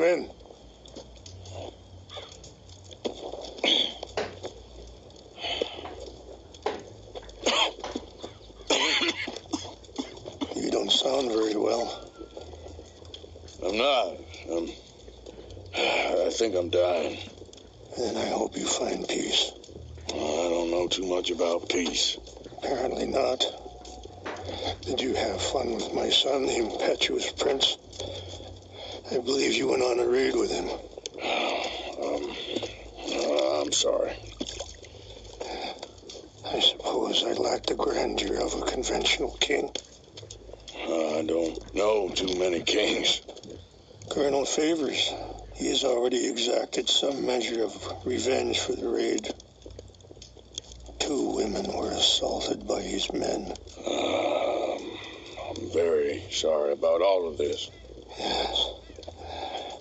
Come in. You don't sound very well. I'm not. I think I'm dying. And I hope you find peace. I don't know too much about peace. Apparently not. Did you have fun with my son, the impetuous prince? I believe you went on a raid with him. I'm sorry. I suppose I lack the grandeur of a conventional king. I don't know too many kings. Colonel Favors, he has already exacted some measure of revenge for the raid. 2 women were assaulted by his men. I'm very sorry about all of this. Yes.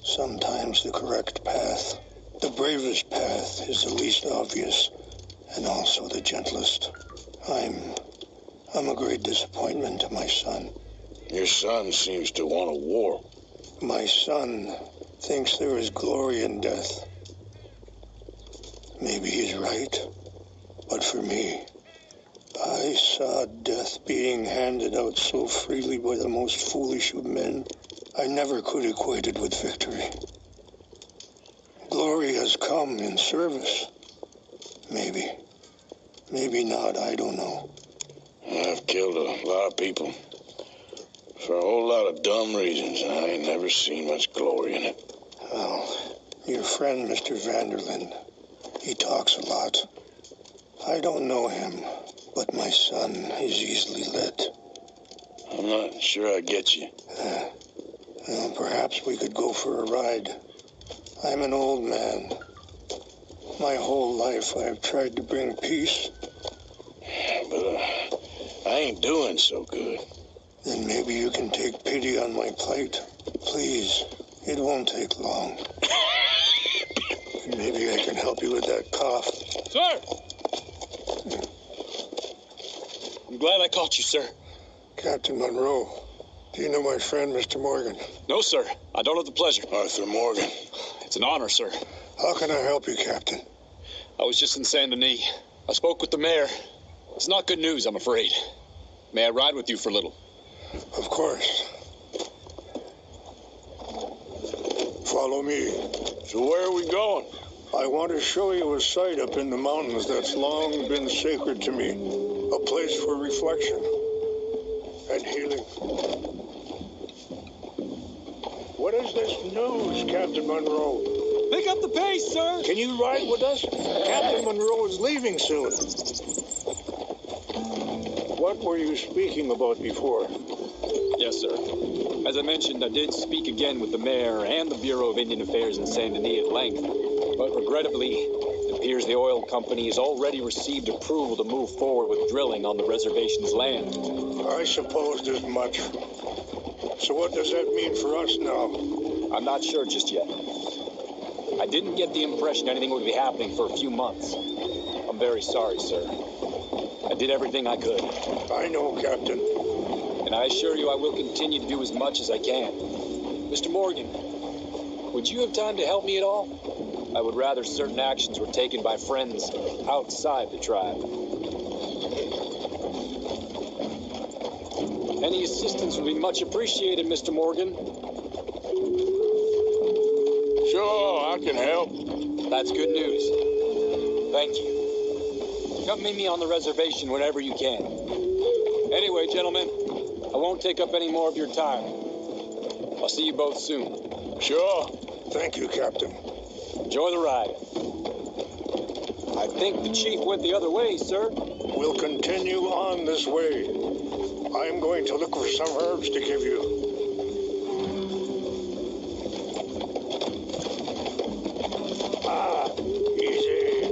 Sometimes the correct path, the bravest path, is the least obvious and also the gentlest. I'm a great disappointment to my son. Your son seems to want a war. My son thinks there is glory in death. Maybe he's right, but for me, I saw death being handed out so freely by the most foolish of men. I never could equate it with victory. Glory has come in service. Maybe. Maybe not, I don't know. I've killed a lot of people for a whole lot of dumb reasons, and I ain't never seen much glory in it. Well, your friend, Mr. Vanderlyn, he talks a lot. I don't know him, but my son is easily led. I'm not sure I get you. Well, perhaps we could go for a ride. I'm an old man. My whole life I've tried to bring peace. But I ain't doing so good. Then maybe you can take pity on my plight. Please, it won't take long. Maybe I can help you with that cough. Sir! I'm glad I caught you, sir. Captain Monroe, do you know my friend, Mr. Morgan? No, sir. I don't have the pleasure. Arthur Morgan. It's an honor, sir. How can I help you, Captain? I was just in Saint Denis. I spoke with the mayor. It's not good news, I'm afraid. May I ride with you for a little? Of course. Follow me. So where are we going? I want to show you a site up in the mountains that's long been sacred to me. A place for reflection and healing. What is this news, Captain Monroe? Pick up the pace, sir! Can you ride with us? Captain Monroe is leaving soon. What were you speaking about before? Yes, sir. As I mentioned, I did speak again with the mayor and the Bureau of Indian Affairs in Saint Denis at length. But regrettably, it appears the oil company has already received approval to move forward with drilling on the reservation's land. I supposed as much. So what does that mean for us now? I'm not sure just yet. I didn't get the impression anything would be happening for a few months. I'm very sorry, sir. I did everything I could. I know, Captain. And I assure you I will continue to do as much as I can. Mr. Morgan, would you have time to help me at all? I would rather certain actions were taken by friends outside the tribe. Any assistance would be much appreciated, Mr. Morgan. Sure, I can help. That's good news. Thank you. Come meet me on the reservation whenever you can. Anyway, gentlemen, I won't take up any more of your time. I'll see you both soon. Sure. Thank you, Captain. Enjoy the ride. I think the chief went the other way, sir. We'll continue on this way. I'm going to look for some herbs to give you. Easy.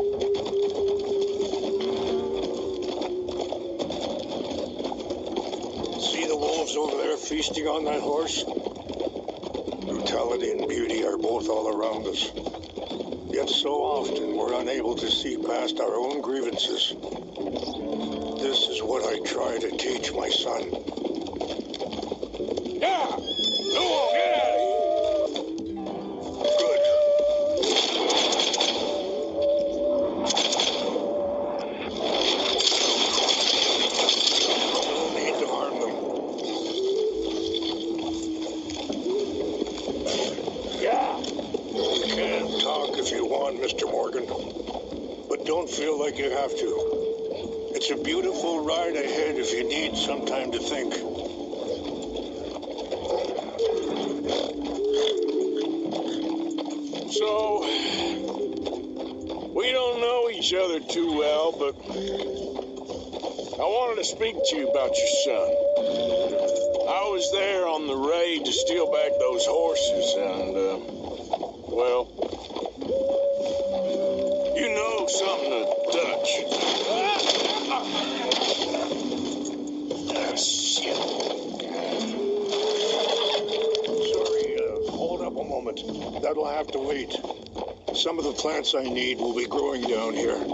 See the wolves over there feasting on that horse? Brutality and beauty are both all around us. Yet so often we're unable to see past our own grievances. This is what I try to teach my son. Yeah! Go on, get out of here! don't feel like you have to. It's a beautiful ride ahead if you need some time to think. So, we don't know each other too well, but I wanted to speak to you about your son. I was there on the raid to steal back those horses, and, well, you know something of Dutch. Ah, shit. Sorry, hold up a moment. That'll have to wait. Some of the plants I need will be growing down here.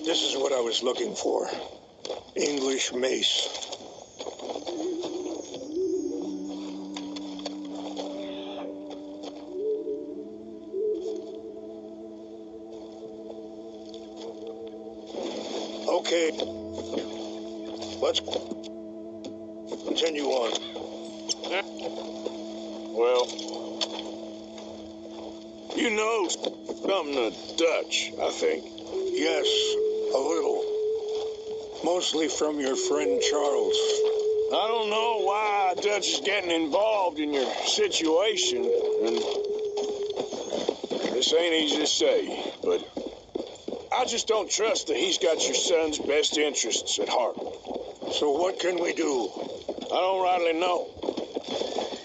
This is what I was looking for. English mace. Okay. Let's continue on. Well, you know something of Dutch, I think. Yes, a little. Mostly from your friend Charles. I don't know why Dutch is getting involved in your situation, and this ain't easy to say, but I just don't trust that he's got your son's best interests at heart. So what can we do? I don't rightly know.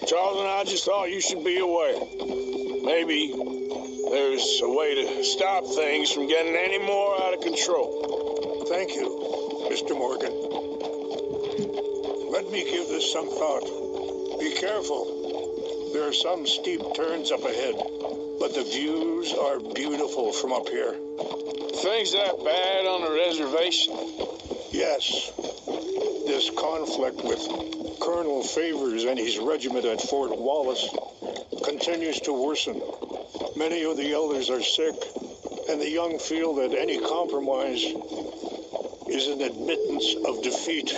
Charles and I just thought you should be aware. Maybe there's a way to stop things from getting any more out of control. Thank you, Mr. Morgan. Let me give this some thought. Be careful. There are some steep turns up ahead, but the views are beautiful from up here. Things that bad on the reservation? Yes. This conflict with Colonel Favors and his regiment at Fort Wallace continues to worsen. Many of the elders are sick, and the young feel that any compromise is an admittance of defeat.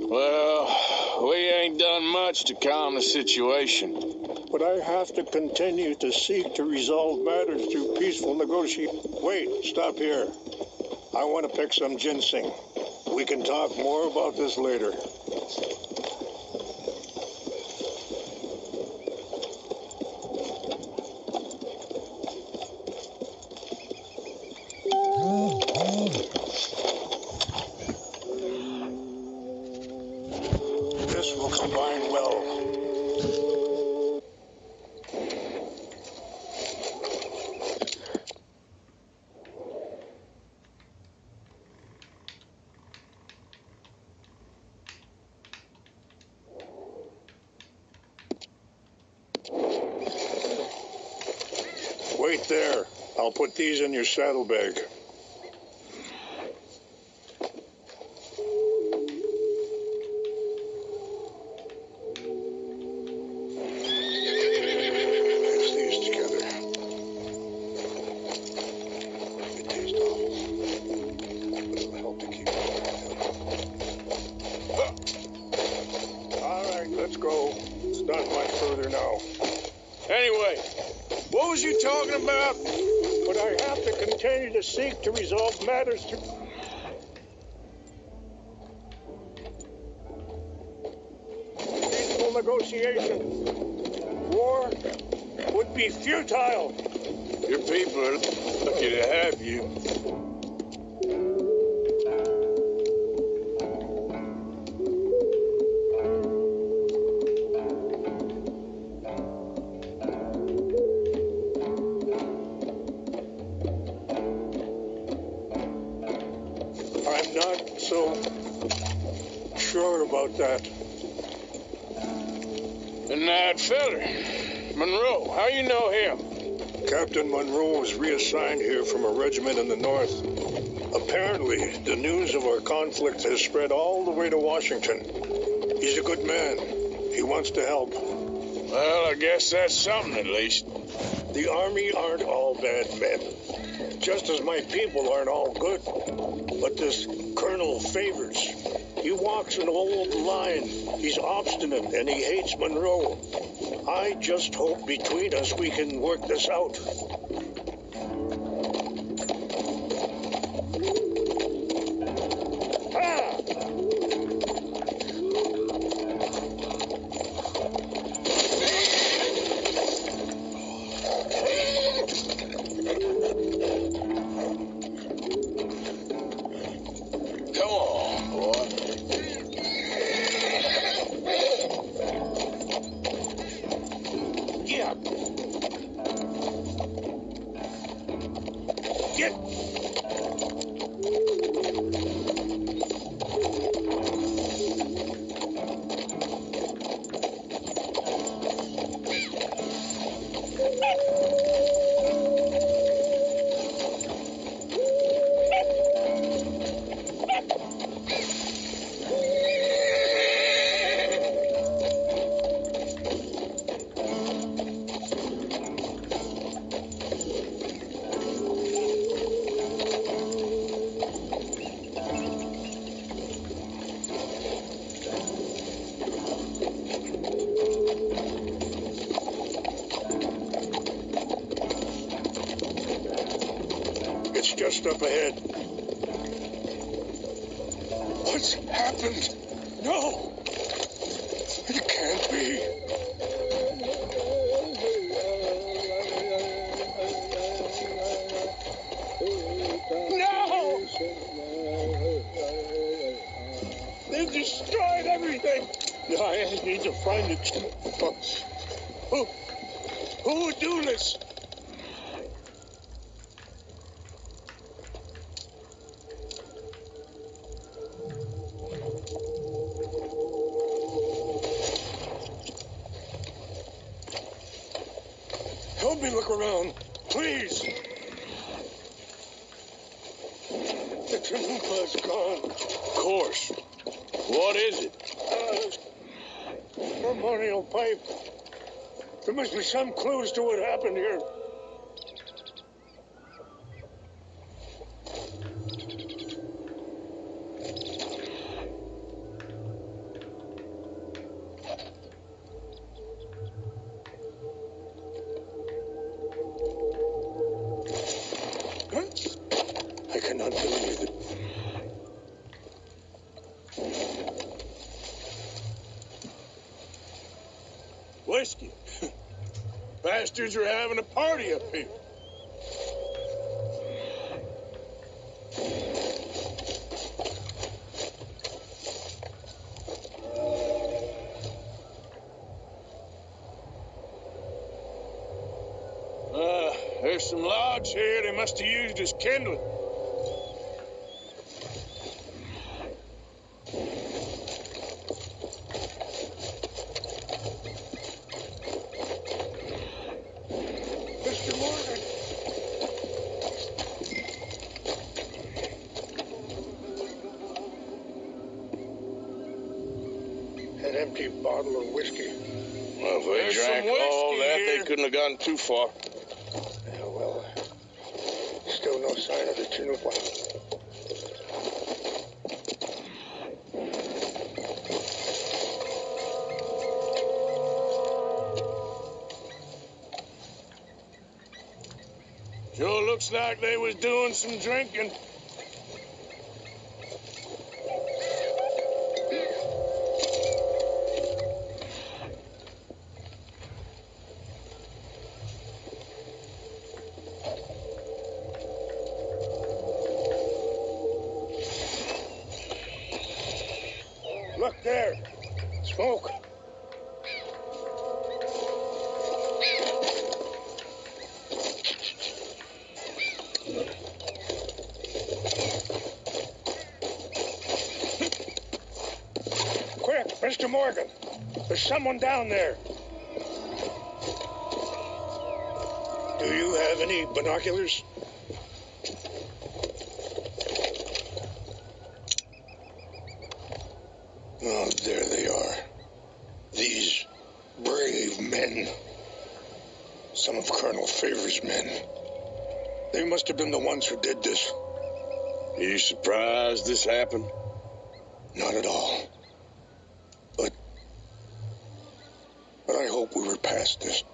Well, we ain't done much to calm the situation. But I have to continue to seek to resolve matters through peaceful negotiation. Wait, stop here. I want to pick some ginseng. We can talk more about this later. This will combine well. Wait there. I'll put these in your saddlebag. Mix these together. It tastes awful, but it'll help to keep it. All right, let's go. It's not much further now. Anyway, what was you talking about? But I have to continue to seek to resolve matters through peaceful negotiation. War would be futile. Your people are lucky to have you. not so sure about that. And that feller, Monroe, how you know him? Captain Monroe was reassigned here from a regiment in the north. Apparently, the news of our conflict has spread all the way to Washington. He's a good man. He wants to help. Well, I guess that's something at least. The Army aren't all bad men. Just as my people aren't all good. But this Colonel Favors, he walks an old line. He's obstinate and he hates Monroe. I just hope between us we can work this out. Just up ahead. What's happened? No! It can't be. No! They've destroyed everything. I need to find it. Who would do this? Help me look around, please. The Chanupa's gone. Of course. What is it? Ceremonial pipe. There must be some clues to what happened here. I cannot believe it. Whiskey. Bastards are having a party up here. There's some logs here they must have used as kindling. Mr. Morgan. An empty bottle of whiskey. Well, if they drank all that, they couldn't have gone too far. Yeah, well, still no sign of the Chanupa. Sure looks like they was doing some drinking. Look there. Smoke. Mr. Morgan, there's someone down there. Do you have any binoculars? Oh, there they are. These brave men. Some of Colonel Favor's men. They must have been the ones who did this. Are you surprised this happened? Not at all. But I hope we were past this.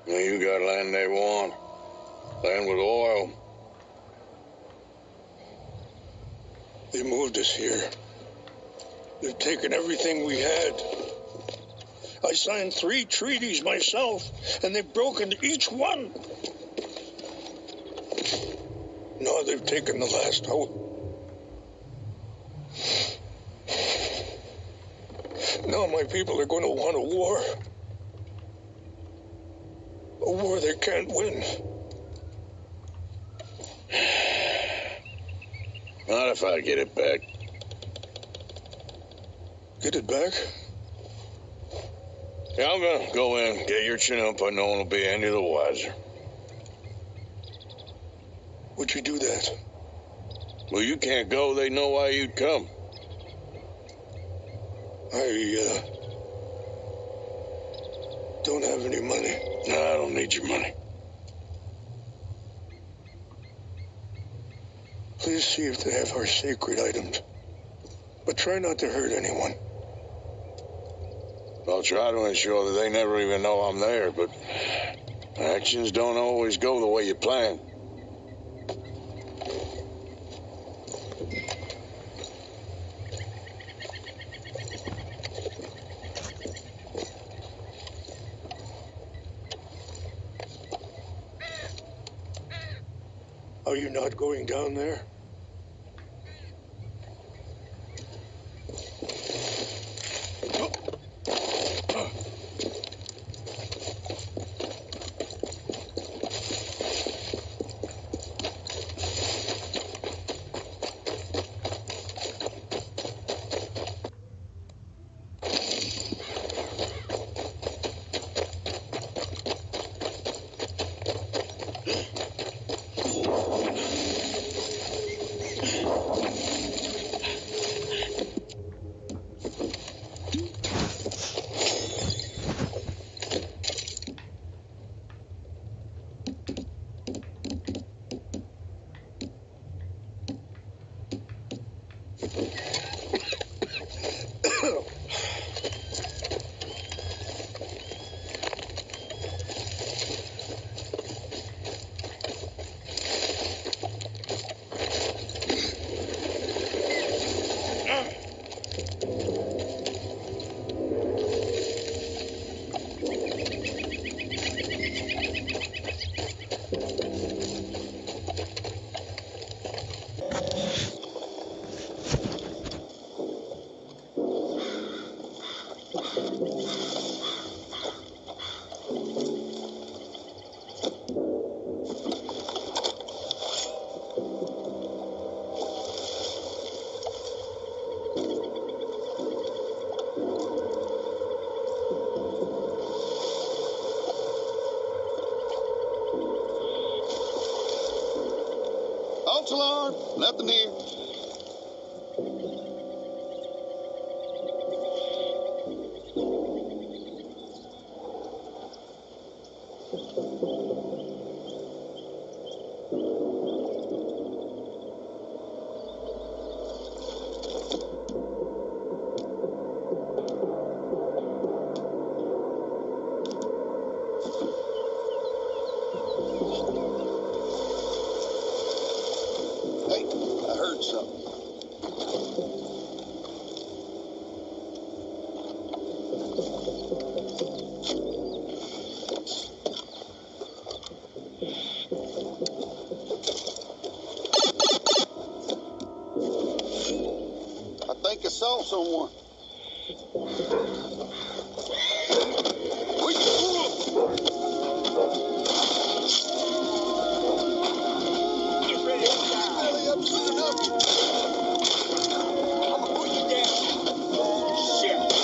Now you got land they want. Land with oil. They moved us here. They've taken everything we had. I signed 3 treaties myself, and they've broken each one. Now they've taken the last hope. Now my people are going to want a war. A war they can't win. Not if I get it back. Get it back? Yeah, I'm gonna go in, get your Chinook, but no one will be any the wiser. Would you do that? Well, you can't go. They know why you'd come. I don't have any money. No, I don't need your money. Please see if they have our sacred items. But try not to hurt anyone. I'll try to ensure that they never even know I'm there, but actions don't always go the way you plan. Are you not going down there? False alarm. Nothing here. Hey, I heard something. I think I saw someone. Get ready, belly up soon enough. I'm gonna put you down. Shit.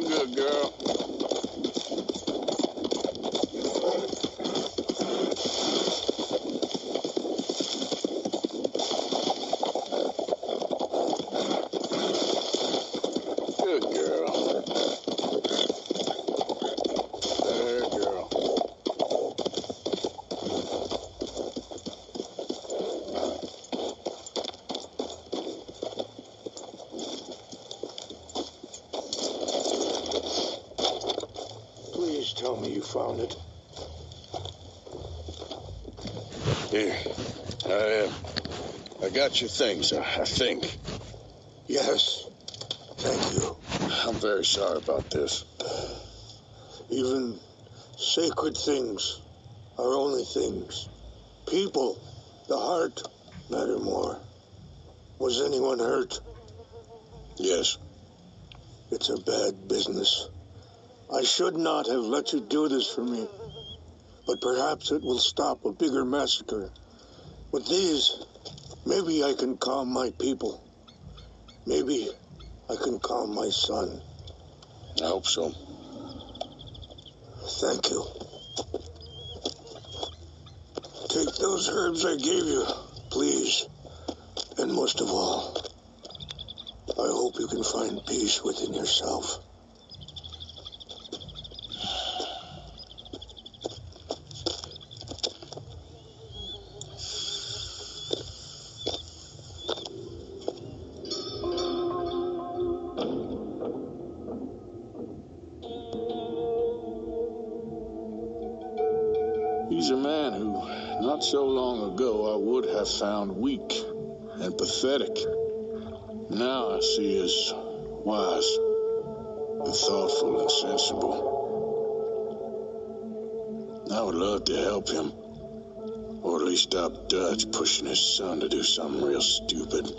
done good, girl. Good girl. There, girl. Please tell me you found it. Here. I got your things, I think. Yes. Thank you. I'm very sorry about this. Even sacred things are only things. People, the heart, matter more. Was anyone hurt? Yes. It's a bad business. I should not have let you do this for me. But perhaps it will stop a bigger massacre. With these, maybe I can calm my people. Maybe I can calm my son. I hope so. Thank you. Take those herbs I gave you, please. And most of all, I hope you can find peace within yourself. He's a man who, not so long ago, I would have found weak and pathetic. Now I see as wise and thoughtful and sensible. I would love to help him, or at least stop Dutch pushing his son to do something real stupid.